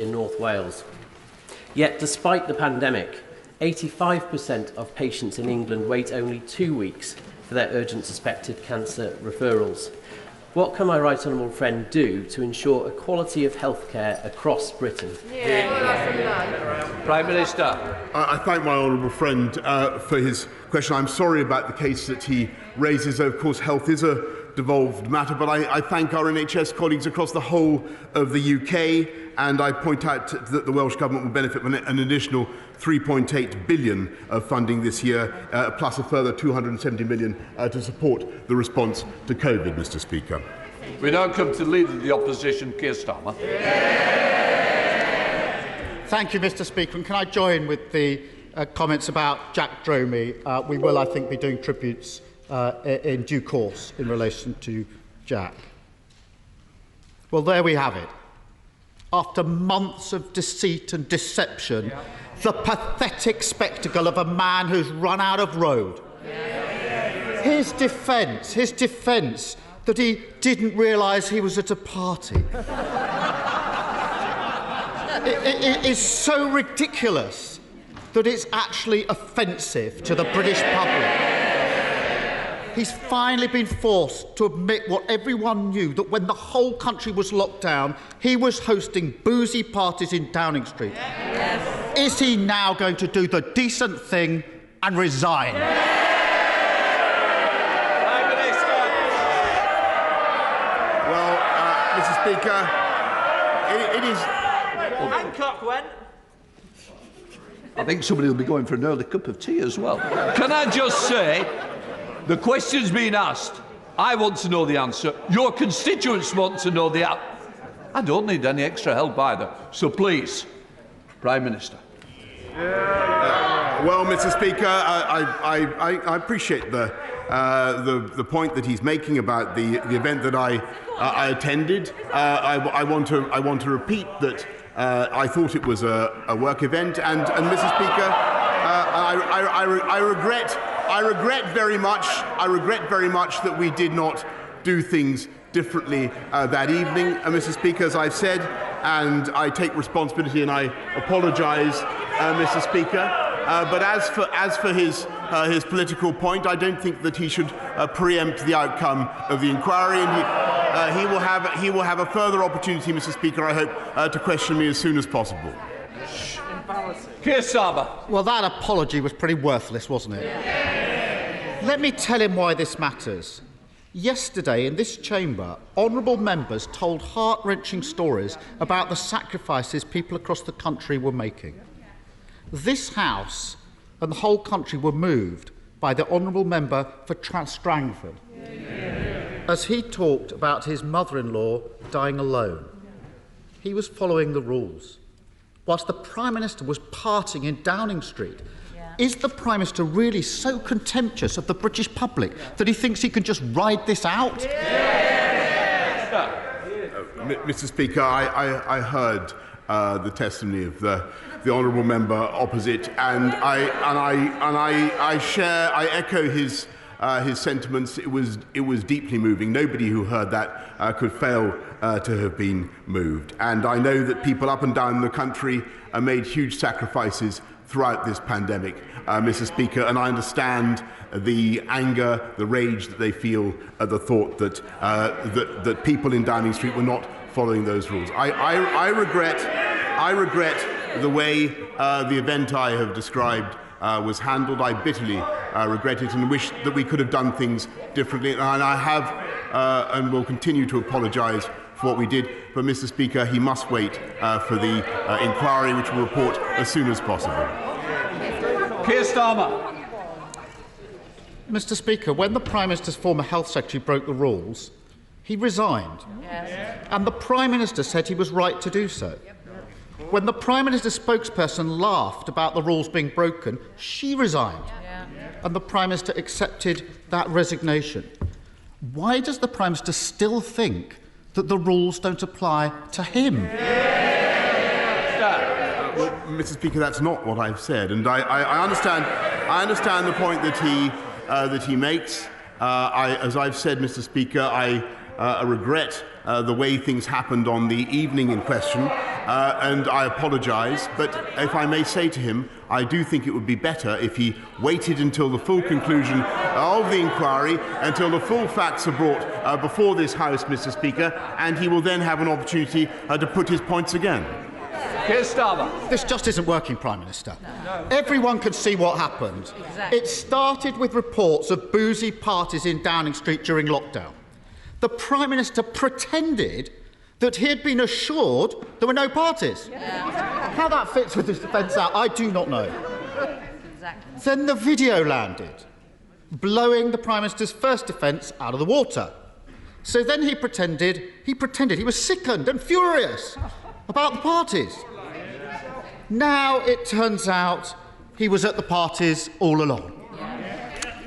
in North Wales. Yet, despite the pandemic, 85% of patients in England wait only 2 weeks for their urgent suspected cancer referrals. What can my right honourable friend do to ensure equality of healthcare across Britain? Prime Minister. I thank my honourable friend for his question. I'm sorry about the case that he raises. Of course, health is a devolved matter, but I thank our NHS colleagues across the whole of the UK, and I point out that the Welsh Government will benefit from an additional £3.8 billion of funding this year, plus a further £270 million to support the response to COVID, Mr. Speaker. We now come to the Leader of the Opposition, Keir Starmer. Thank you, Mr. Speaker. And can I join with the comments about Jack Dromey? We will, I think, be doing tributes in due course in relation to Jack. Well, there we have it. After months of deceit and deception, the pathetic spectacle of a man who's run out of road. His defence that he didn't realise he was at a party. It is so ridiculous that it's actually offensive to the British public. He's finally been forced to admit what everyone knew, that when the whole country was locked down, he was hosting boozy parties in Downing Street. Yes. Is he now going to do the decent thing and resign? Prime Minister. Well, Mr. Speaker, it is... Hancock went. I think somebody will be going for an early cup of tea as well. Can I just say, the question's been asked. I want to know the answer. Your constituents want to know the answer. I don't need any extra help either. So please, Prime Minister. Well, Mr. Speaker, I appreciate the point that he's making about the event that I attended. I want to repeat that I thought it was a work event, and Mr. Speaker, I regret very much that we did not do things differently that evening, Mr. Speaker, as I've said, and I take responsibility and I apologise, Mr. Speaker. But as for his political point, I don't think that he should preempt the outcome of the inquiry, and he will have a further opportunity, Mr. Speaker, I hope, to question me as soon as possible. Keir Starmer. Well, that apology was pretty worthless, wasn't it? Let me tell him why this matters. Yesterday, in this chamber, honourable members told heart-wrenching stories about the sacrifices people across the country were making. This House and the whole country were moved by the honourable member for Strangford as he talked about his mother-in-law dying alone. He was following the rules, whilst the Prime Minister was partying in Downing Street. Is the Prime Minister really so contemptuous of the British public that he thinks he can just ride this out? Mr. Speaker, I heard the testimony of the honourable member opposite, and I echo his sentiments. It was deeply moving. Nobody who heard that could fail to have been moved. And I know that people up and down the country made huge sacrifices throughout this pandemic, Mr. Speaker, and I understand the anger, the rage that they feel at the thought that that people in Downing Street were not following those rules. I regret the way the event I have described was handled. I bitterly regret it and wish that we could have done things differently. And I have and will continue to apologise for what we did. But, Mr. Speaker, he must wait for the inquiry, which will report as soon as possible. Keir Starmer. Mr. Speaker, when the Prime Minister's former Health Secretary broke the rules, he resigned. Yes. And the Prime Minister said he was right to do so. When the Prime Minister's spokesperson laughed about the rules being broken, she resigned. And the Prime Minister accepted that resignation. Why does the Prime Minister still think that the rules don't apply to him? Well, Mr. Speaker, that's not what I've said, and I understand the point that he makes. As I've said, Mr. Speaker, I regret the way things happened on the evening in question. and I apologise, but if I may say to him, I do think it would be better if he waited until the full conclusion of the inquiry, until the full facts are brought before this House, Mr. Speaker, and he will then have an opportunity to put his points again. Keir Starmer. This just isn't working, Prime Minister. No. Everyone can see what happened. Exactly. It started with reports of boozy parties in Downing Street during lockdown. The Prime Minister pretended that he had been assured there were no parties. Yeah. How that fits with his defence out, I do not know. Exactly. Then the video landed, blowing the Prime Minister's first defence out of the water. So then he pretended he was sickened and furious about the parties. Now it turns out he was at the parties all along.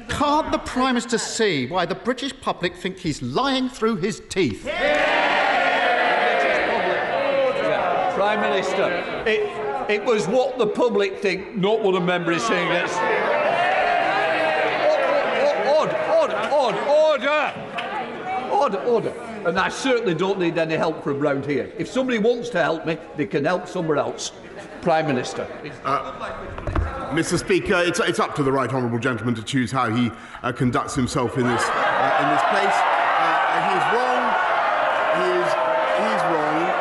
Can't the Prime Minister see why the British public think he's lying through his teeth? Prime Minister, it was what the public think, not what a member is saying against. Order. And I certainly don't need any help from round here. If somebody wants to help me, they can help somewhere else. Prime Minister. Mr. Speaker, it's up to the right honourable gentleman to choose how he conducts himself in this place. He's wrong. He's wrong.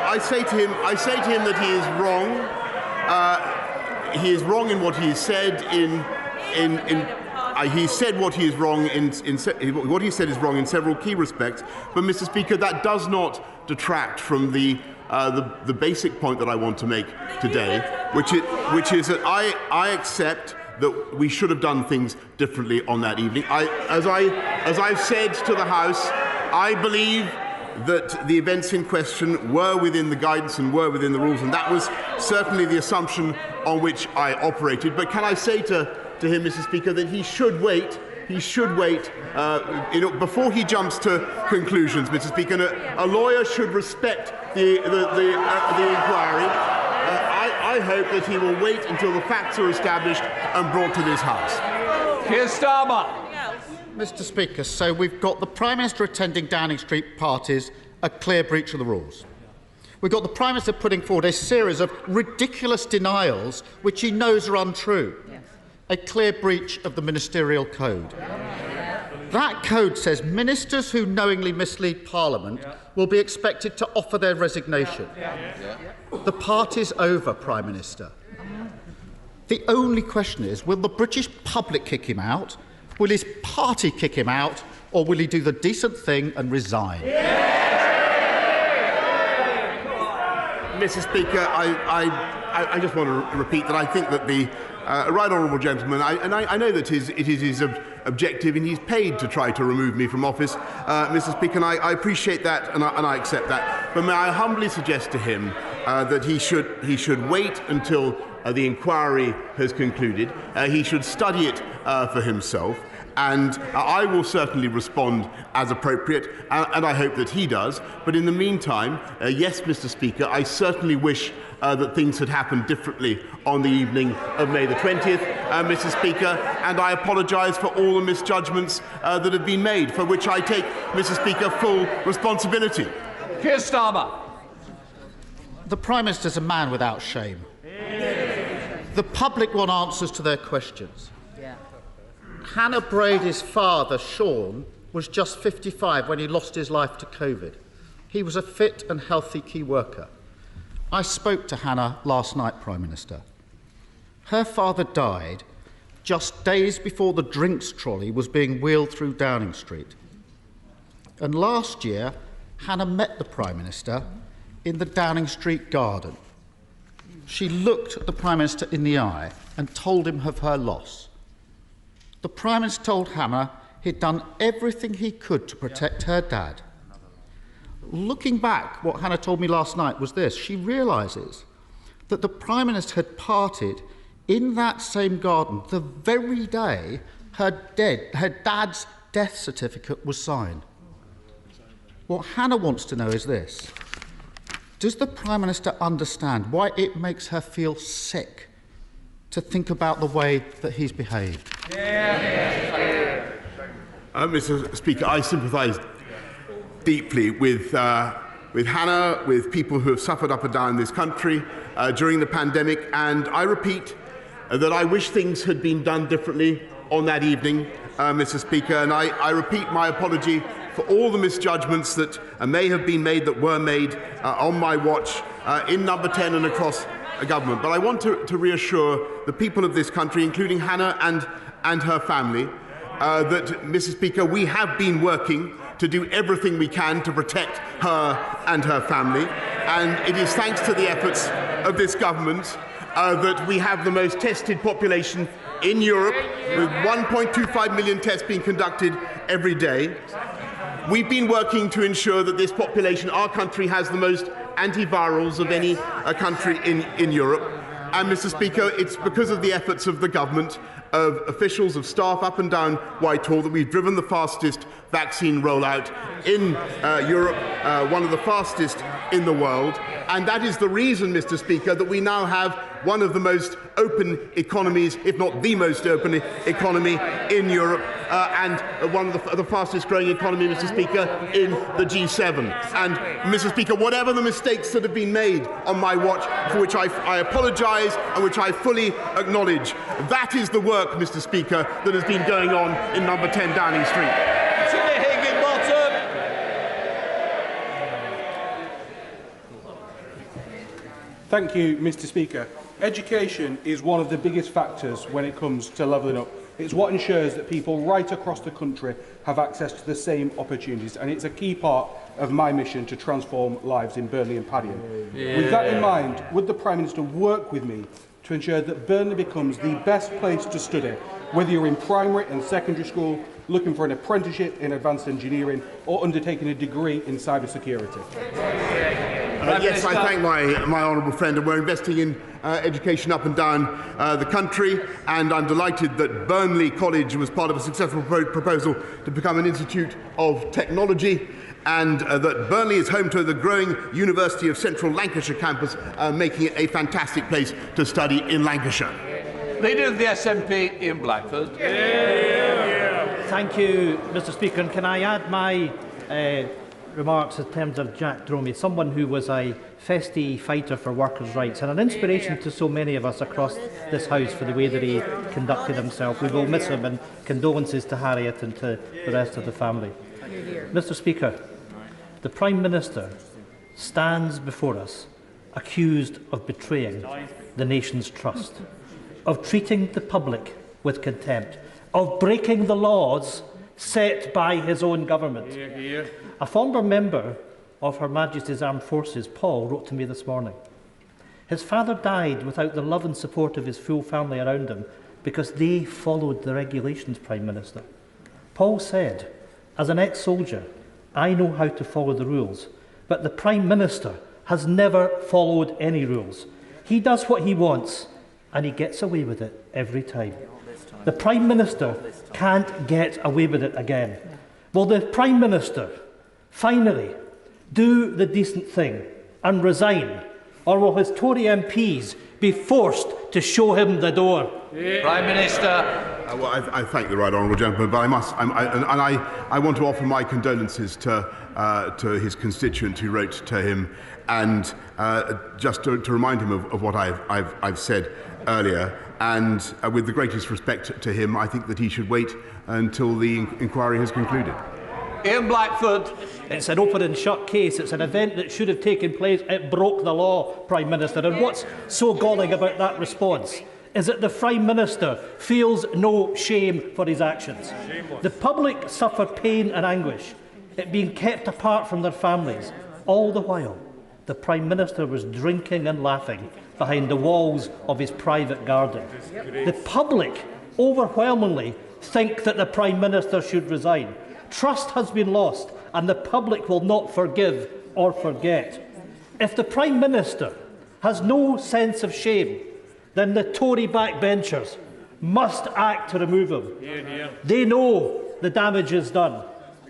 I say to him that he is wrong. He is wrong in what he said. He said what he is wrong what he said is wrong in several key respects. But, Mr. Speaker, that does not detract from the basic point that I want to make today, which is that I accept that we should have done things differently on that evening. As I've said to the House, I believe that the events in question were within the guidance and were within the rules, and that was certainly the assumption on which I operated. But can I say to him, Mr. Speaker, that he should wait. He should wait before he jumps to conclusions, Mr. Speaker. A lawyer should respect the inquiry. I hope that he will wait until the facts are established and brought to this House. Keir Starmer. Mr. Speaker, so we've got the Prime Minister attending Downing Street parties, a clear breach of the rules. We've got the Prime Minister putting forward a series of ridiculous denials which he knows are untrue. Yes. A clear breach of the ministerial code. That code says ministers who knowingly mislead Parliament will be expected to offer their resignation. The party's over, Prime Minister. The only question is, will the British public kick him out? Will his party kick him out, or will he do the decent thing and resign? Mr. Speaker, I just want to repeat that I think that the right honourable gentleman, I know that it is his objective, and he's paid to try to remove me from office, Mr. Speaker, and I appreciate that and I accept that. But may I humbly suggest to him that he should wait until the inquiry has concluded. He should study it for himself, and I will certainly respond as appropriate, and I hope that he does. But in the meantime, yes, Mr. Speaker, I certainly wish that things had happened differently on the evening of May the 20th, Mr. Speaker, and I apologise for all the misjudgments that have been made, for which I take, Mr. Speaker, full responsibility. Keir Starmer. The Prime Minister's a man without shame. The public want answers to their questions. Hannah Brady's father, Sean, was just 55 when he lost his life to COVID. He was a fit and healthy key worker. I spoke to Hannah last night, Prime Minister. Her father died just days before the drinks trolley was being wheeled through Downing Street. And last year, Hannah met the Prime Minister in the Downing Street garden. She looked at the Prime Minister in the eye and told him of her loss. The Prime Minister told Hannah he'd done everything he could to protect her dad. Looking back, what Hannah told me last night was this. She realises that the Prime Minister had parted in that same garden the very day her dad's death certificate was signed. What Hannah wants to know is this. Does the Prime Minister understand why it makes her feel sick to think about the way that he's behaved? Mr. Speaker, I sympathise deeply with Hannah, with people who have suffered up and down this country during the pandemic, and I repeat that I wish things had been done differently on that evening, Mr. Speaker, and I repeat my apology for all the misjudgments that may have been made, that were made on my watch in Number 10 and across government. But I want to reassure the people of this country, including Hannah and her family, that, Mr. Speaker, we have been working to do everything we can to protect her and her family, and it is thanks to the efforts of this government that we have the most tested population in Europe, with 1.25 million tests being conducted every day. We've been working to ensure that this population, our country, has the most antivirals of any country in Europe. And, Mr. Speaker, it's because of the efforts of the government, of officials, of staff up and down Whitehall, that we've driven the fastest vaccine rollout in Europe, one of the fastest in the world. And that is the reason, Mr. Speaker, that we now have one of the most open economies, if not the most open economy in Europe, and one of the fastest growing economy, Mr. Speaker, in the G7. And, Mr. Speaker, whatever the mistakes that have been made on my watch, for which I apologise and which I fully acknowledge, that is the work, Mr. Speaker, that has been going on in Number 10 Downing Street. Thank you, Mr. Speaker. Education is one of the biggest factors when it comes to levelling up. It's what ensures that people right across the country have access to the same opportunities, and it's a key part of my mission to transform lives in Burnley and Padiham. Yeah. With that in mind, would the Prime Minister work with me to ensure that Burnley becomes the best place to study, whether you're in primary and secondary school, looking for an apprenticeship in advanced engineering, or undertaking a degree in cybersecurity? Yes, I thank my honourable friend, and we're investing in education up and down the country, and I'm delighted that Burnley College was part of a successful proposal to become an Institute of Technology, and that Burnley is home to the growing University of Central Lancashire campus, making it a fantastic place to study in Lancashire. Leader of the SNP, Ian Blackford. Thank you, Mr. Speaker. And can I add my remarks in terms of Jack Dromey, someone who was a festy fighter for workers' rights and an inspiration to so many of us across this House for the way that he conducted himself. We will miss him, and condolences to Harriet and to the rest of the family. Mr. Speaker, the Prime Minister stands before us accused of betraying the nation's trust, of treating the public with contempt, of breaking the laws set by his own government. A former member of Her Majesty's Armed Forces, Paul, wrote to me this morning. His father died without the love and support of his full family around him because they followed the regulations, Prime Minister. Paul said, as an ex-soldier, I know how to follow the rules, but the Prime Minister has never followed any rules. He does what he wants, and he gets away with it every time. The Prime Minister can't get away with it again. Will the Prime Minister finally do the decent thing and resign, or will his Tory MPs be forced to show him the door? Prime Minister. Well, I thank the right honourable gentleman, but I want to offer my condolences to his constituent who wrote to him, and just to remind him of what I've said earlier. And with the greatest respect to him, I think that he should wait until the inquiry has concluded. Ian Blackford. It's an open and shut case. It's an event that should have taken place. It broke the law, Prime Minister. And what's so galling about that response is that the Prime Minister feels no shame for his actions. The public suffer pain and anguish at being kept apart from their families. All the while, the Prime Minister was drinking and laughing behind the walls of his private garden. The public overwhelmingly think that the Prime Minister should resign. Trust has been lost, and the public will not forgive or forget. If the Prime Minister has no sense of shame, then the Tory backbenchers must act to remove him. They know the damage is done.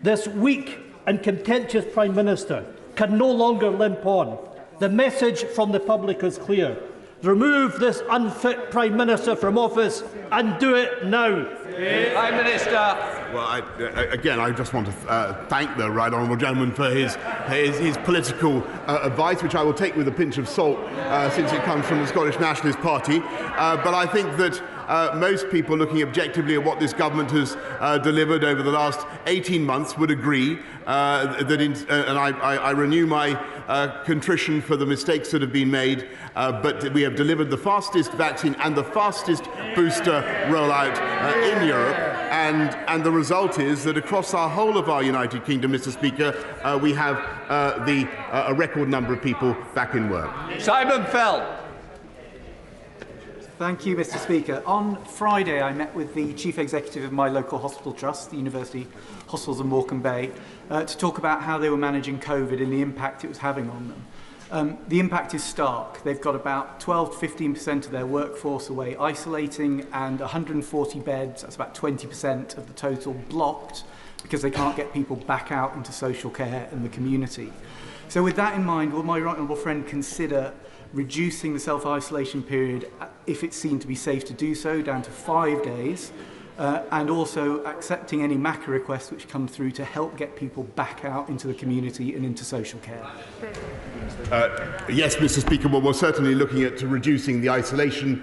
This weak and contentious Prime Minister can no longer limp on. The message from the public is clear. Remove this unfit Prime Minister from office, and do it now. Prime Minister. Again, I just want to thank the right honourable gentleman for his political advice, which I will take with a pinch of salt since it comes from the Scottish Nationalist Party. But I think that most people looking objectively at what this government has delivered over the last 18 months would agree and I renew my contrition for the mistakes that have been made, but we have delivered the fastest vaccine and the fastest booster rollout in Europe, and the result is that across our whole of our United Kingdom, Mr. Speaker, we have a record number of people back in work. Simon Fell. Thank you, Mr. Speaker. On Friday, I met with the Chief Executive of my local hospital trust, the University Hospitals in Morecambe Bay, to talk about how they were managing COVID and the impact it was having on them. The impact is stark. They've got about 12 to 15% of their workforce away isolating, and 140 beds, that's about 20% of the total, blocked because they can't get people back out into social care and the community. So with that in mind, will my right honourable friend consider reducing the self-isolation period, if it's seen to be safe to do so, down to 5 days, and also accepting any MACA requests which come through to help get people back out into the community and into social care? Yes, Mr. Speaker, well, we're certainly looking at reducing the isolation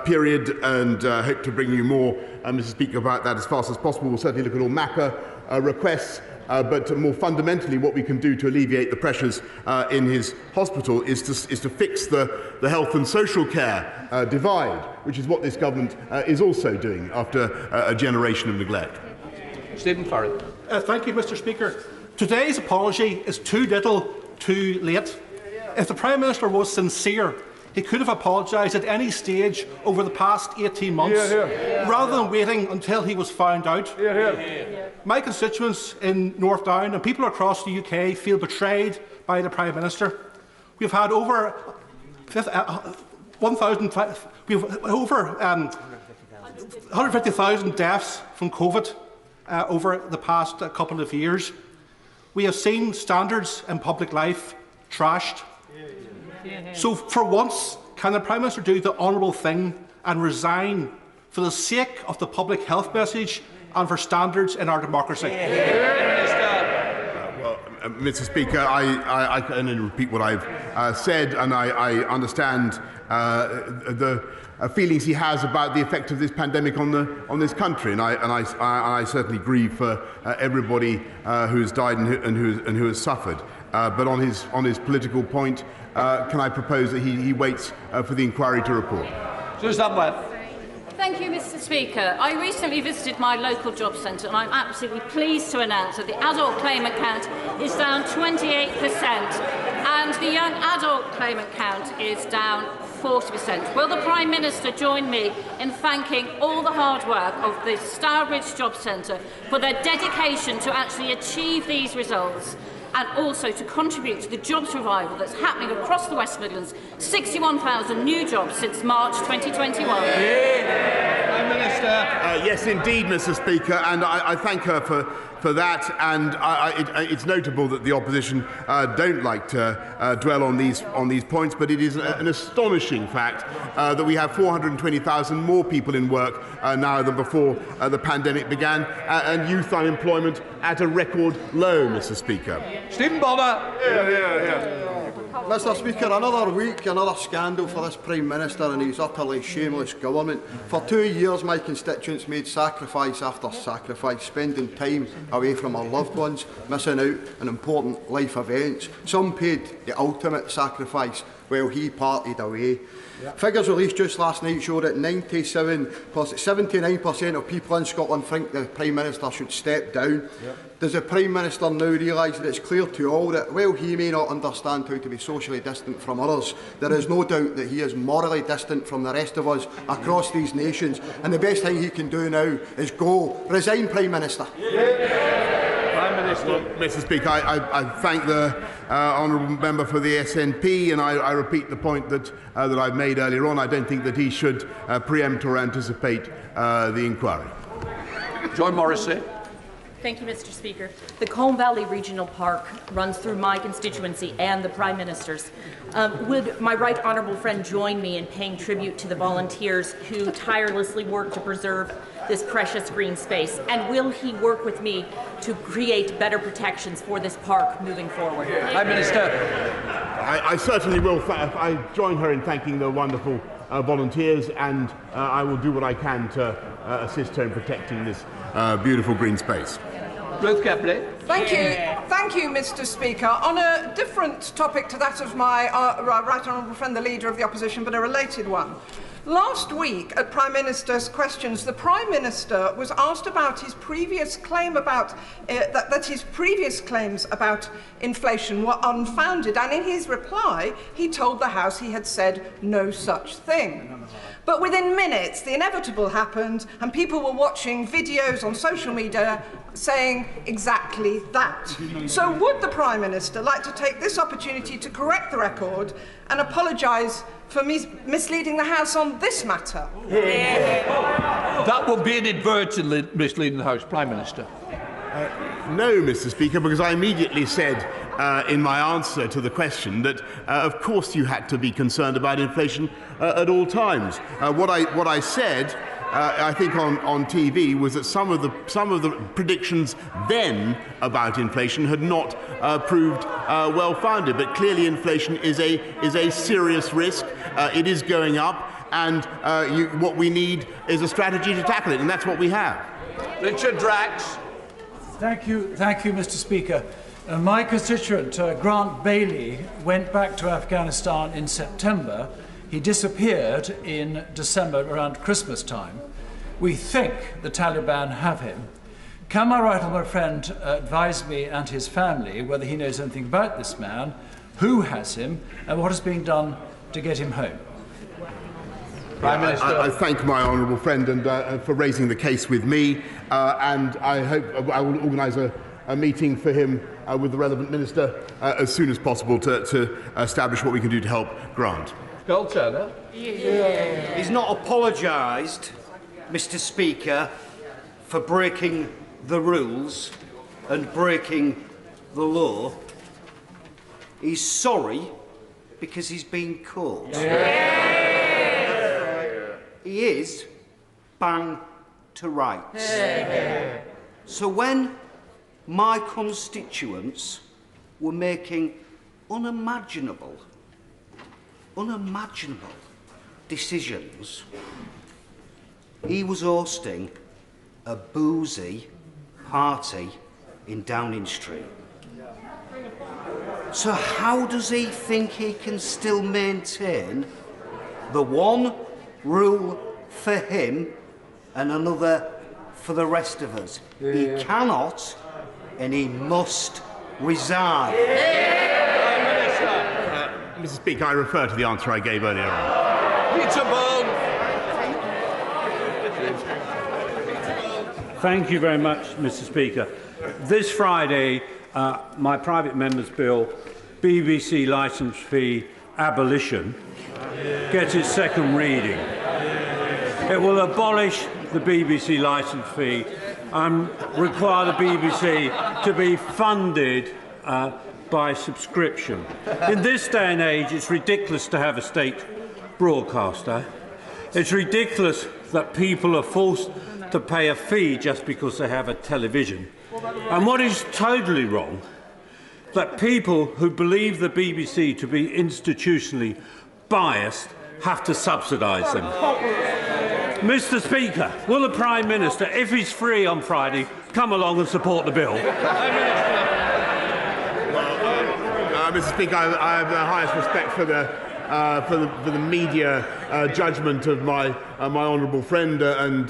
period, and hope to bring you more, Mr. Speaker, about that as fast as possible. We'll certainly look at all MACA requests. But more fundamentally, what we can do to alleviate the pressures in his hospital is to fix the health and social care divide, which is what this government is also doing after a generation of neglect. Stephen Farrell. Thank you, Mr. Speaker. Today's apology is too little, too late. If the Prime Minister was sincere, he could have apologised at any stage over the past 18 months, rather than waiting until he was found out. My constituents in North Down and people across the UK feel betrayed by the Prime Minister. We've had over 150,000 deaths from COVID over the past couple of years. We have seen standards in public life trashed. So for once, can the Prime Minister do the honourable thing and resign for the sake of the public health message and for standards in our democracy? Mr. Speaker, I can only repeat what I've said, and I understand the feelings he has about the effect of this pandemic on this country, and I certainly grieve for everybody who has died and who has suffered. But on his political point, can I propose that he waits for the inquiry to report? Susan Webb. Thank you, Mr. Speaker. I recently visited my local job centre, and I'm absolutely pleased to announce that the adult claimant count is down 28%, and the young adult claimant count is down 40%. Will the Prime Minister join me in thanking all the hard work of the Stourbridge Job Centre for their dedication to actually achieve these results, and also to contribute to the jobs revival that's happening across the West Midlands? 61,000 new jobs since March 2021. Prime Minister. Yes, indeed, Mr. Speaker, and I thank her for that. And it's notable that the opposition don't like to dwell on these points, but it is an astonishing fact that we have 420,000 more people in work now than before the pandemic began, and youth unemployment at a record low, Mr. Speaker. Stephen Bonner. Mr. Speaker, another week, another scandal for this Prime Minister and his utterly shameless government. For 2 years, my constituents made sacrifice after sacrifice, spending time away from our loved ones, missing out on important life events. Some paid the ultimate sacrifice, while he partied away. Figures released just last night show that 79% of people in Scotland think the Prime Minister should step down. Does the Prime Minister now realise that it's clear to all that, while he may not understand how to be socially distant from others, there is no doubt that he is morally distant from the rest of us across these nations, and the best thing he can do now is go. Resign, Prime Minister. Prime Minister. Mr. Speaker, I thank the honourable member for the SNP, and I repeat the point that I've made earlier on. I don't think that he should preempt or anticipate the inquiry. Joy Morrissey. Thank you, Mr. Speaker. The Colne Valley Regional Park runs through my constituency and the Prime Minister's. Would my right honourable friend join me in paying tribute to the volunteers who tirelessly work to preserve the this precious green space? And will he work with me to create better protections for this park moving forward? Prime Minister. I certainly will. I join her in thanking the wonderful volunteers, and I will do what I can to assist her in protecting this beautiful green space. Ruth Kepley. Thank you, Mr. Speaker. On a different topic to that of my right honourable friend, the Leader of the Opposition, but a related one. Last week, at Prime Minister's Questions, the Prime Minister was asked about his previous claim about that his previous claims about inflation were unfounded, and in his reply, he told the House he had said no such thing. But within minutes, the inevitable happened, and people were watching videos on social media saying exactly that. So would the Prime Minister like to take this opportunity to correct the record and apologise for misleading the House on this matter? That would be inadvertently misleading the House, Prime Minister. No, Mr. Speaker, because I immediately said in my answer to the question that, of course, you had to be concerned about inflation at all times. What I said, I think on TV, was that some of the predictions then about inflation had not proved well-founded. But clearly, inflation is a serious risk. It is going up, and what we need is a strategy to tackle it, and that's what we have. Richard Drax. Thank you, Mr. Speaker. My constituent, Grant Bailey, went back to Afghanistan in September. He disappeared in December around Christmas time. We think the Taliban have him. Can my right honourable friend advise me and his family whether he knows anything about this man, who has him, and what is being done to get him home? Prime Minister. I thank my honourable friend for raising the case with me, and I hope I will organise a meeting for him with the relevant minister as soon as possible to establish what we can do to help Grant. Gold Turner. He's not apologised, Mr. Speaker, for breaking the rules and breaking the law. He's sorry because he's been caught. He is bang to rights. So when my constituents were making unimaginable decisions, he was hosting a boozy party in Downing Street. So how does he think he can still maintain the one rule for him and another for the rest of us? He cannot, and he must resign. Mr. Speaker, I refer to the answer I gave earlier on. Peter Bone. Thank you very much, Mr. Speaker. This Friday, my private member's bill, BBC licence fee abolition, gets its second reading. It will abolish the BBC licence fee and require the BBC to be funded by subscription. In this day and age, it's ridiculous to have a state broadcaster. It's ridiculous that people are forced to pay a fee just because they have a television. And what is totally wrong, that people who believe the BBC to be institutionally biased have to subsidise them. Mr. Speaker, will the Prime Minister, if he's free on Friday, come along and support the bill? Mr. Speaker, I have the highest respect for the media judgment of my honourable friend, and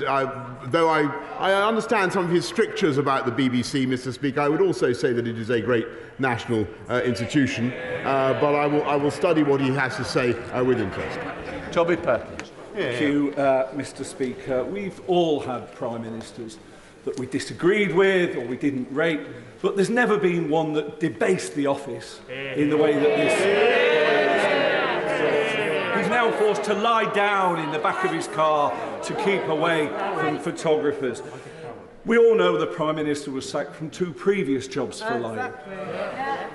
though I understand some of his strictures about the BBC, Mr. Speaker, I would also say that it is a great national institution. But I will study what he has to say with interest. Toby Perkins. Thank you, Mr. Speaker. We've all had Prime Ministers that we disagreed with or we didn't rate, but there's never been one that debased the office in the way that this. He's now forced to lie down in the back of his car to keep away from photographers. We all know the Prime Minister was sacked from 2 previous jobs for lying.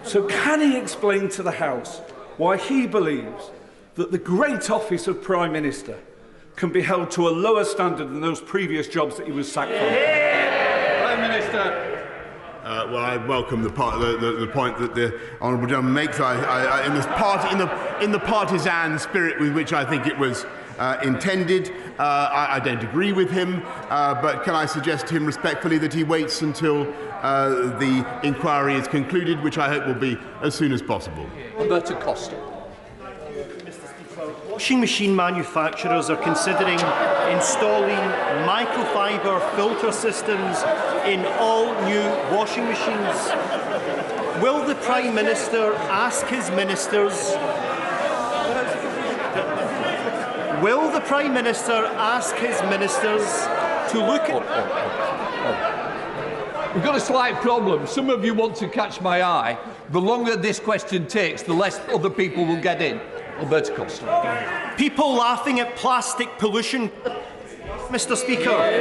So can he explain to the House why he believes that the great office of Prime Minister, can be held to a lower standard than those previous jobs that he was sacked from. Prime Minister. Well, I welcome the point that the honourable gentleman makes. In the partisan spirit with which I think it was intended, I don't agree with him. But can I suggest to him respectfully that he waits until the inquiry is concluded, which I hope will be as soon as possible. Alberto Costa. Washing machine manufacturers are considering installing microfiber filter systems in all new washing machines. Will the Prime Minister ask his ministers? Will the Prime Minister ask his ministers to look at? We've got a slight problem. Some of you want to catch my eye. The longer this question takes, the less other people will get in. Alberto Costa. People laughing at plastic pollution, Mr. Speaker. Quite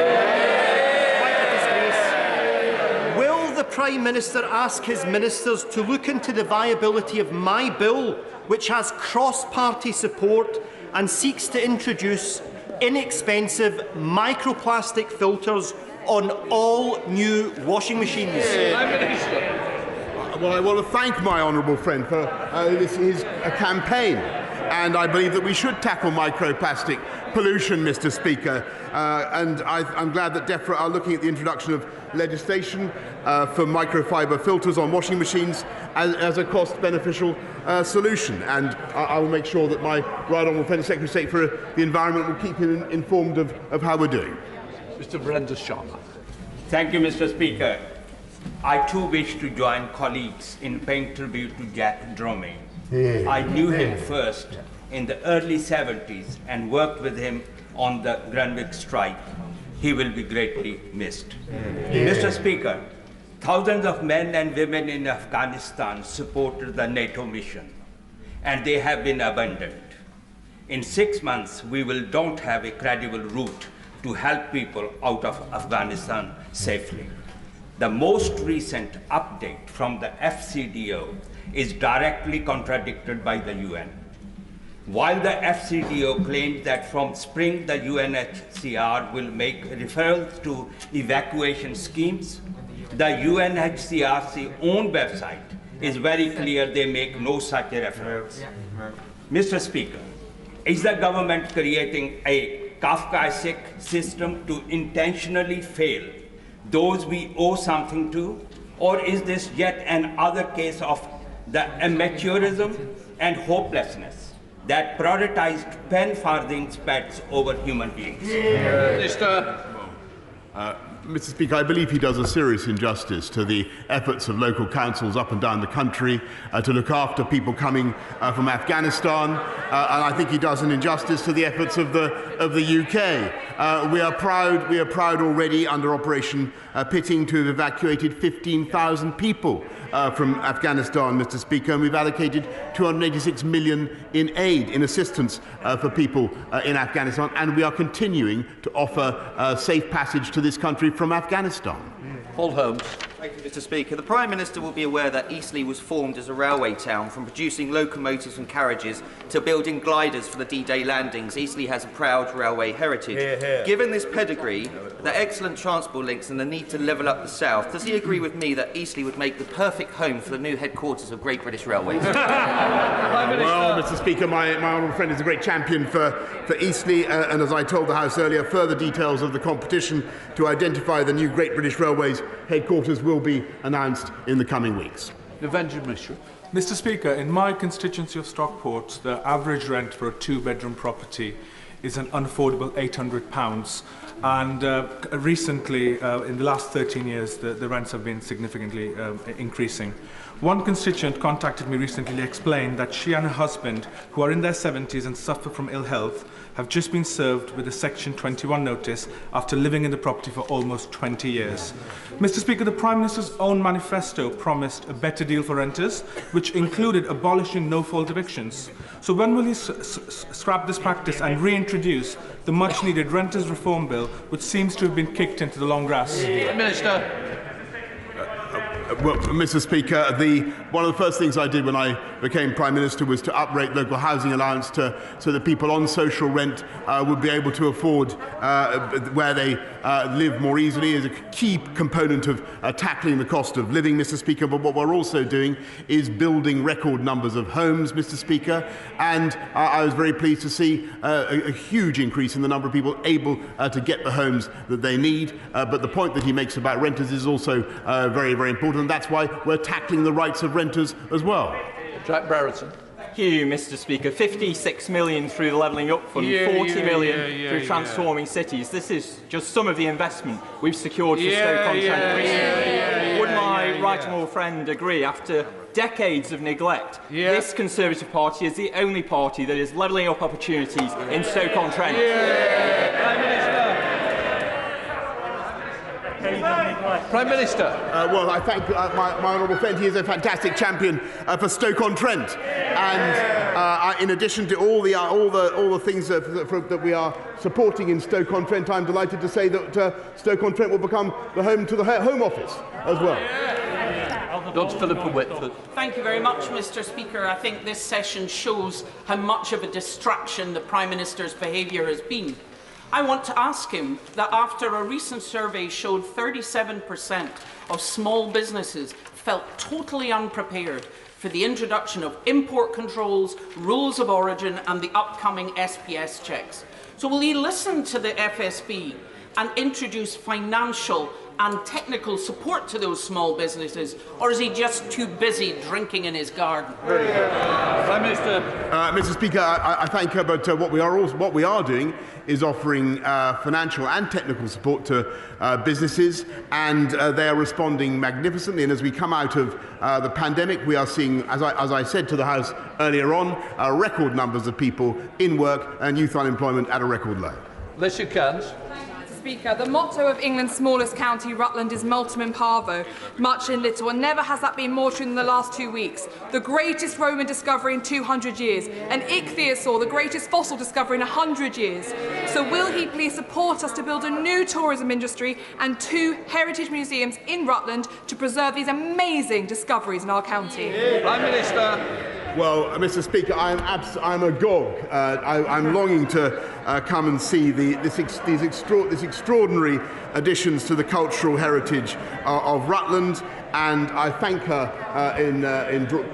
a disgrace. Will the Prime Minister ask his ministers to look into the viability of my bill, which has cross-party support and seeks to introduce inexpensive microplastic filters on all new washing machines? Well, I want to thank my honourable friend for his campaign. And I believe that we should tackle microplastic pollution, Mr. Speaker. And I'm glad that DEFRA are looking at the introduction of legislation for microfiber filters on washing machines as a cost-beneficial solution. And I will make sure that my right honourable friend, the Secretary of State for the Environment, will keep him informed of how we're doing. Mr. Virendra Sharma. Thank you, Mr. Speaker. I too wish to join colleagues in paying tribute to Jack Dromey. I knew him first in the early 70s and worked with him on the Grunwick strike. He will be greatly missed. Mr. Speaker, thousands of men and women in Afghanistan supported the NATO mission, and they have been abandoned. In 6 months, we don't have a credible route to help people out of Afghanistan safely. The most recent update from the FCDO is directly contradicted by the UN. While the FCDO claims that from spring the UNHCR will make referrals to evacuation schemes, the UNHCR's own website is very clear they make no such referrals. Mr. Speaker, is the government creating a Kafkaesque system to intentionally fail those we owe something to, or is this yet another case of the amateurism and hopelessness that prioritized pen farthings pets over human beings? Mr. Speaker, I believe he does a serious injustice to the efforts of local councils up and down the country to look after people coming from Afghanistan, and I think he does an injustice to the efforts of the UK. We are proud already under Operation Pitting to have evacuated 15,000 people from Afghanistan, Mr. Speaker, and we've allocated 286 million in aid, in assistance for people in Afghanistan, and we are continuing to offer safe passage to this country from Afghanistan. Paul Holmes. Thank you, Mr. Speaker. The Prime Minister will be aware that Eastleigh was formed as a railway town, from producing locomotives and carriages to building gliders for the D-Day landings. Eastleigh has a proud railway heritage. Hear, hear. Given this pedigree, the excellent transport links and the need to level up the south, does he agree with me that Eastleigh would make the perfect home for the new headquarters of Great British Railways? Well, Mr. Speaker, my honourable friend is a great champion for Eastleigh, and as I told the House earlier, further details of the competition to identify the new Great British Railways headquarters will be announced in the coming weeks. Devendra Mishra. Mr. Speaker, in my constituency of Stockport, the average rent for a two-bedroom property is an unaffordable £800. And recently, in the last 13 years, the rents have been significantly increasing. One constituent contacted me recently to explain that she and her husband, who are in their 70s and suffer from ill health, have just been served with a Section 21 notice after living in the property for almost 20 years. Mr. Speaker, the Prime Minister's own manifesto promised a better deal for renters, which included abolishing no-fault evictions. So when will he scrap this practice and reintroduce the much-needed Renters Reform Bill, which seems to have been kicked into the long grass? Minister. Well, Mr. Speaker, one of the first things I did when I became Prime Minister was to uprate local housing allowance so that people on social rent would be able to afford where they live more easily, is a key component of tackling the cost of living, Mr. Speaker. But what we're also doing is building record numbers of homes, Mr. Speaker, and I was very pleased to see a huge increase in the number of people able to get the homes that they need. But the point that he makes about renters is also very, very important, and that's why we're tackling the rights of renters as well. Jack Brereton. Thank you, Mr. Speaker. 56 million through the Levelling Up Fund, 40 million through Transforming Cities. This is just some of the investment we've secured for Stoke-on-Trent recently. Would my right honourable friend agree, after decades of neglect, this Conservative Party is the only party that is levelling up opportunities in Stoke-on-Trent? Prime Minister. Prime Minister. Well, I thank my honourable friend. He is a fantastic champion for Stoke-on-Trent, and in addition to all the things that we are supporting in Stoke-on-Trent, I'm delighted to say that Stoke-on-Trent will become the home to the Home Office as well. Dr. Philippa Whitford. Thank you very much, Mr. Speaker. I think this session shows how much of a distraction the Prime Minister's behaviour has been. I want to ask him that after a recent survey showed 37% of small businesses felt totally unprepared for the introduction of import controls, rules of origin and the upcoming SPS checks. So will he listen to the FSB and introduce financial and technical support to those small businesses, or is he just too busy drinking in his garden? Prime Minister. Mr. Speaker, I thank her, but what we are doing is offering financial and technical support to businesses, and they are responding magnificently. And as we come out of the pandemic, we are seeing, as I said to the House earlier on, record numbers of people in work and youth unemployment at a record low. Alicia Cairns. Speaker, the motto of England's smallest county, Rutland, is multum in parvo, much in little, and never has that been more true than the last 2 weeks. The greatest Roman discovery in 200 years, an ichthyosaur, the greatest fossil discovery in 100 years. So will he please support us to build a new tourism industry and 2 heritage museums in Rutland to preserve these amazing discoveries in our county? Prime Minister. Well, Mr. Speaker, I'm agog. I'm longing to come and see these extraordinary additions to the cultural heritage of Rutland, and I thank her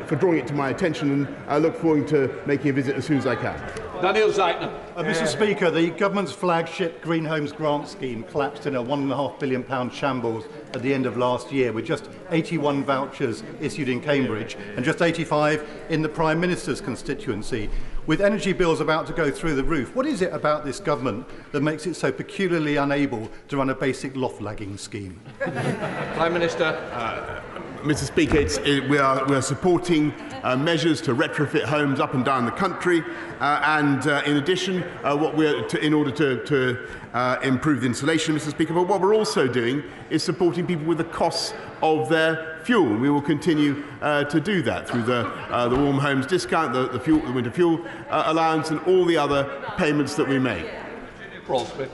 for drawing it to my attention, and I look forward to making a visit as soon as I can. Daniel Zeitner. Mr. Speaker, the government's flagship Green Homes grant scheme collapsed in a £1.5 billion shambles at the end of last year, with just 81 vouchers issued in Cambridge and just 85 in the Prime Minister's constituency. With energy bills about to go through the roof, what is it about this government that makes it so peculiarly unable to run a basic loft-lagging scheme? Prime Minister. Mr. Speaker, we are supporting measures to retrofit homes up and down the country, and in addition, in order to improve the insulation, Mr. Speaker. But what we're also doing is supporting people with the costs of their fuel. We will continue to do that through the Warm Homes discount, the winter fuel allowance, and all the other payments that we make. Crosby.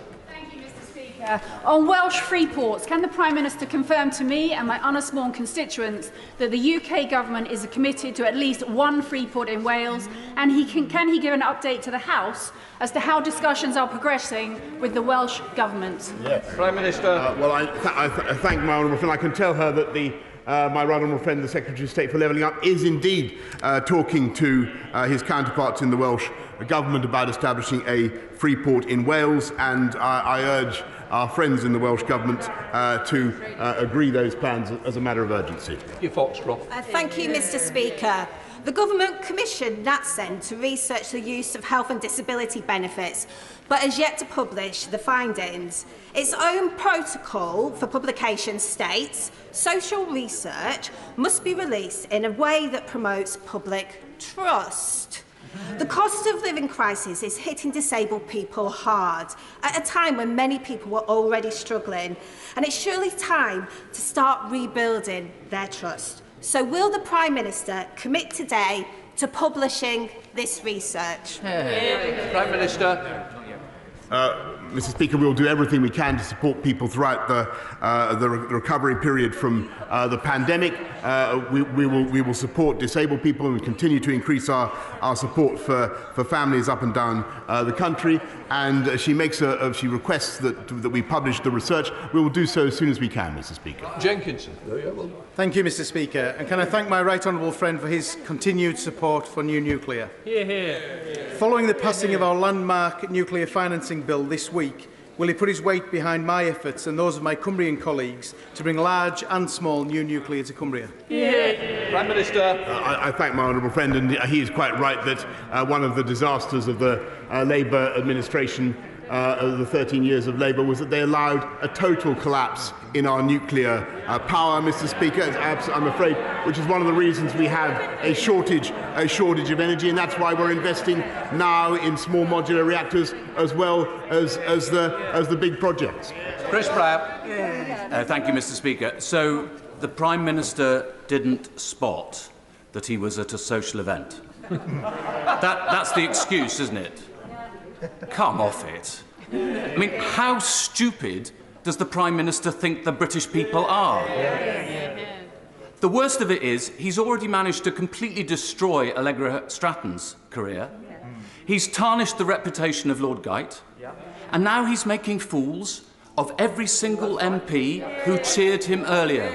On Welsh free ports, can the Prime Minister confirm to me and my unsworn constituents that the UK Government is committed to at least 1 free port in Wales, and can he give an update to the House as to how discussions are progressing with the Welsh Government? Yes. Prime Minister. Well, I thank my honourable friend. I can tell her that my right honourable friend, the Secretary of State for Levelling Up, is indeed talking to his counterparts in the Welsh Government about establishing a free port in Wales, and I urge our friends in the Welsh Government to agree those plans as a matter of urgency. Thank you, Mr. Speaker. The Government commissioned NatSen to research the use of health and disability benefits, but has yet to publish the findings. Its own protocol for publication states social research must be released in a way that promotes public trust. The cost of living crisis is hitting disabled people hard at a time when many people were already struggling, and it's surely time to start rebuilding their trust. So will the Prime Minister commit today to publishing this research? Prime Minister. Mr. Speaker, we will do everything we can to support people throughout the recovery period from the pandemic. We will support disabled people and continue to increase our support for families up and down the country. And she requests that we publish the research. We will do so as soon as we can, Mr. Speaker. Jenkinson. Thank you, Mr. Speaker. And can I thank my right honourable friend for his continued support for new nuclear. Hear, hear. Following the passing of our landmark nuclear financing bill this week, will he put his weight behind my efforts and those of my Cumbrian colleagues to bring large and small new nuclear to Cumbria? Yeah. Prime Minister. I thank my honourable friend, and he is quite right that one of the disasters of the Labour administration of the 13 years of Labour was that they allowed a total collapse in our nuclear power, Mr. Speaker. I'm afraid, which is one of the reasons we have a shortage of energy, and that's why we're investing now in small modular reactors as well as the big projects. Chris Pratt. Thank you, Mr. Speaker. So the Prime Minister didn't spot that he was at a social event. That's the excuse, isn't it? Come off it. I mean, how stupid does the Prime Minister think the British people are? The worst of it is, he's already managed to completely destroy Allegra Stratton's career. He's tarnished the reputation of Lord Geit. And now he's making fools of every single MP who cheered him earlier.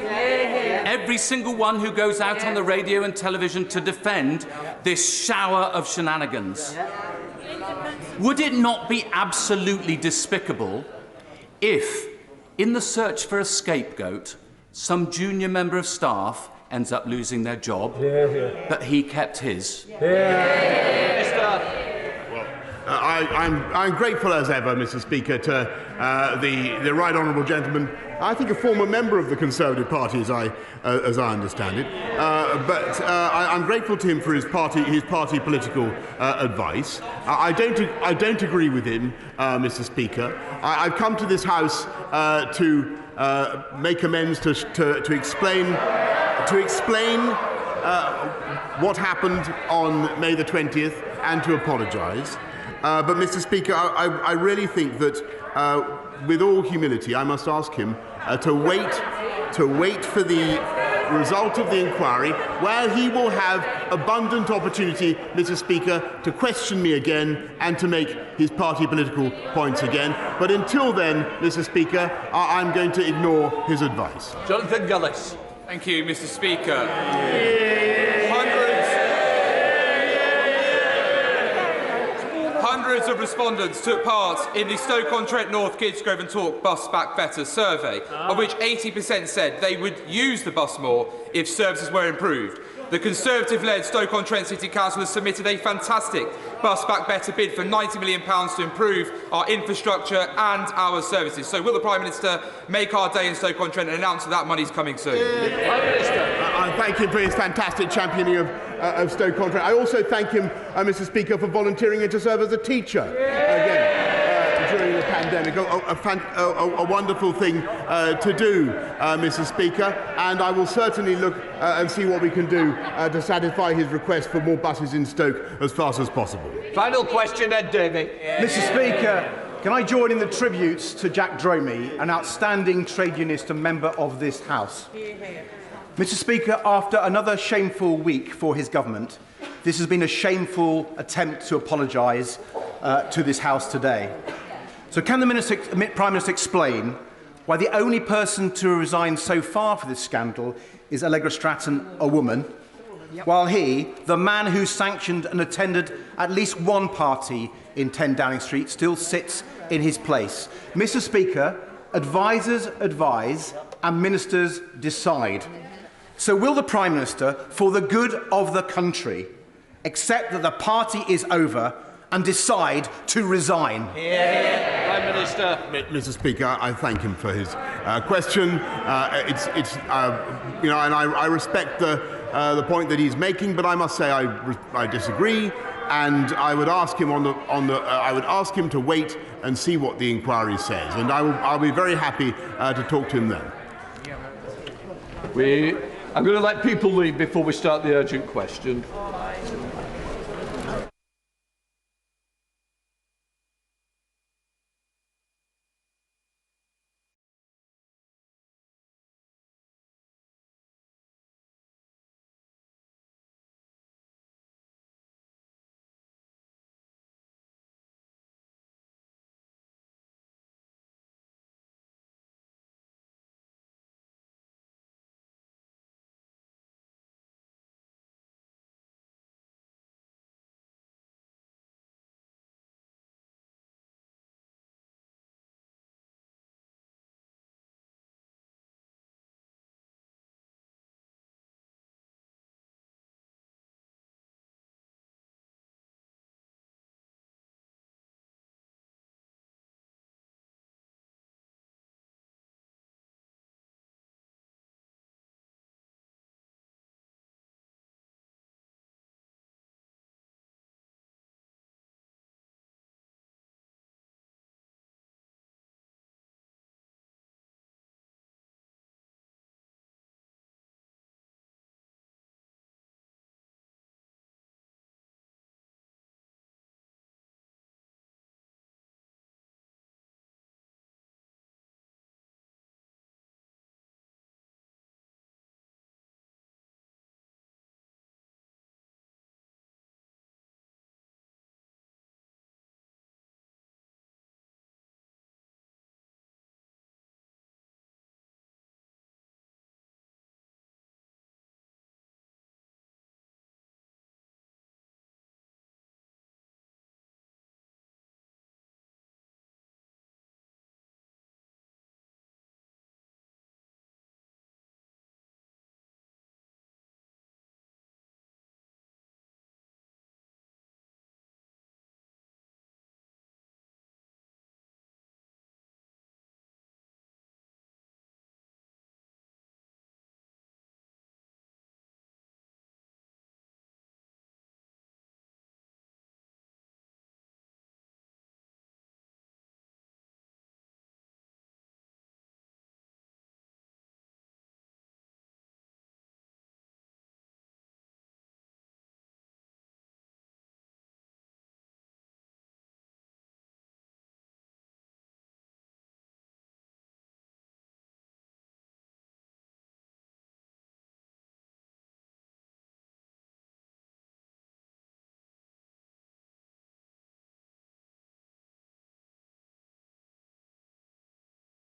Every single one who goes out on the radio and television to defend this shower of shenanigans. Would it not be absolutely despicable if, in the search for a scapegoat, some junior member of staff ends up losing their job, but he kept his? I'm grateful as ever, Mr. Speaker, to the right honourable gentleman. I think a former member of the Conservative Party, as I understand it. But I'm grateful to him for his party political advice. I don't agree with him, Mr. Speaker. I've come to this House to make amends, to explain what happened on May the 20th and to apologise. But, Mr. Speaker, I really think that, with all humility, I must ask him to wait for the result of the inquiry, where he will have abundant opportunity, Mr. Speaker, to question me again and to make his party political points again. But until then, Mr. Speaker, I'm going to ignore his advice. Jonathan Gillis. Thank you, Mr. Speaker. Hundreds of respondents took part in the Stoke-on-Trent North Kidsgrove and Talk Bus Back Better survey, of which 80% said they would use the bus more if services were improved. The Conservative-led Stoke-on-Trent City Council has submitted a fantastic Bus Back Better bid for £90 million to improve our infrastructure and our services. So will the Prime Minister make our day in Stoke-on-Trent and announce that money is coming soon? I thank him for his fantastic championing of Stoke-on-Trent. I also thank him, Mr. Speaker, for volunteering to serve as a teacher again during the pandemic. A wonderful thing to do, Mr. Speaker, and I will certainly look and see what we can do to satisfy his request for more buses in Stoke as fast as possible. Final question, Ed Davey. Mr. Speaker, can I join in the tributes to Jack Dromey, an outstanding trade unionist and member of this House? Mr. Speaker, after another shameful week for his government, this has been a shameful attempt to apologise to this House today. So can the Prime Minister explain why the only person to resign so far for this scandal is Allegra Stratton, a woman, while he, the man who sanctioned and attended at least one party in 10 Downing Street, still sits in his place? Mr. Speaker, advisers advise and ministers decide. So will the Prime Minister, for the good of the country, accept that the party is over and decide to resign? Prime Minister. Mr. Speaker, I thank him for his question. And I respect the point that he's making, but I must say I disagree, and I would ask him I would ask him to wait and see what the inquiry says, and I'll be very happy to talk to him then. I'm going to let people leave before we start the urgent question.